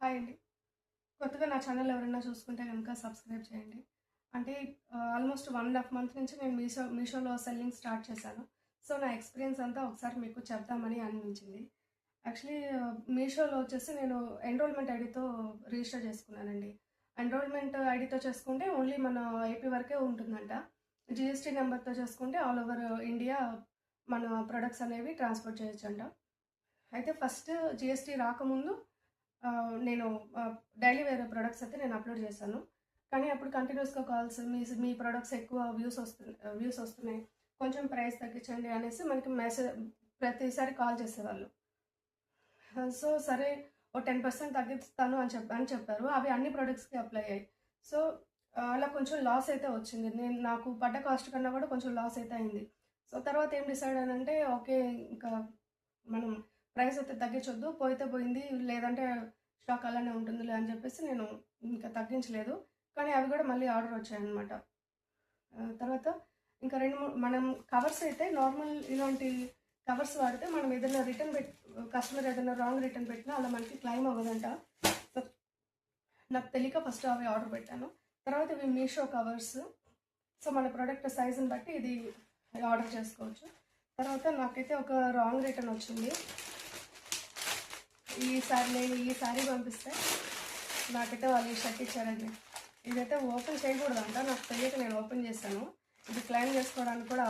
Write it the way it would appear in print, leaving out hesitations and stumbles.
Hi అండి. కొత్తగా నా ఛానల్ ఎవరైనా చూసుకుంటే గనుక సబ్స్క్రైబ్ చేయండి. అంటే ఆల్మోస్ట్ 1½ మంత్ నుంచి నేను మీషోలో సెల్లింగ్ స్టార్ట్ చేశాను. సో, నా ఎక్స్‌పీరియన్స్ అంతా ఒకసారి మీకు చెప్దామని అనిపించింది. యాక్చువల్లీ మీషోలో వచ్చేసి నేను ఎన్రోల్‌మెంట్ ఐడీతో రిజిస్టర్ చేసుకున్నానండి. ఎన్రోల్‌మెంట్ ఐడీతో చేసుకుంటే ఓన్లీ మన ఏపీ వరకే ఉంటుందంట. జీఎస్టీ నెంబర్‌తో చేసుకుంటే ఆల్ ఓవర్ ఇండియా మన ప్రొడక్ట్స్ అనేవి ట్రాన్స్‌పోర్ట్ చేయొచ్చంట. అయితే ఫస్ట్ జీఎస్టీ రాకముందు నేను డైలీ వేర్ ప్రొడక్ట్స్ అయితే నేను అప్లోడ్ చేశాను. కానీ అప్పుడు కంటిన్యూస్‌గా కాల్స్ మీ ప్రొడక్ట్స్ ఎక్కువ వ్యూస్ వస్తున్నాయి. కొంచెం ప్రైస్ తగ్గించండి అనేసి మనకి ప్రతిసారి కాల్ చేసేవాళ్ళు. సో, సరే ఓ 10% తగ్గిస్తాను అని చెప్పారు. అవి అన్ని ప్రొడక్ట్స్‌కి అప్లై అయ్యాయి. సో, అలా కొంచెం లాస్ అయితే వచ్చింది. నాకు పడ్డ కాస్ట్ కన్నా కూడా కొంచెం లాస్ అయితే అయింది. సో, తర్వాత ఏం డిసైడ్ అయ్యానంటే ఓకే. ఇంకా మనం ప్రైస్ అయితే తగ్గించొద్దు. పోతే పోయింది. లేదంటే స్టాక్ అలానే ఉంటుందిలే అని చెప్పేసి నేను ఇంకా తగ్గించలేదు. కానీ అవి కూడా మళ్ళీ ఆర్డర్ వచ్చాయన్నమాట. తర్వాత ఇంకా 2, 3 మనం కవర్స్ అయితే నార్మల్ ఇలాంటి కవర్స్ వాడితే మనం ఏదైనా కస్టమర్ ఏదైనా రాంగ్ రిటర్న్ పెట్టినా అలా మనకి క్లెయిమ్ అవ్వదంట. సో, నాకు తెలియక ఫస్ట్ అవి ఆర్డర్ పెట్టాను. తర్వాత ఇవి మీషో కవర్స్. సో, మన ప్రోడక్ట్ సైజుని బట్టి ఇది ఆర్డర్ చేసుకోవచ్చు. తర్వాత నాకైతే ఒక రాంగ్ రిటర్న్ వచ్చింది. నేను ఈ సారీ పంపిస్తే నాకైతే వాళ్ళు ఈ షర్ట్ ఇచ్చారండి. ఇదైతే ఓపెన్ చేయకూడదంట. నాకు తెలియక నేను ఓపెన్ చేశాను. ఇది క్లెయిమ్ చేసుకోవడానికి కూడా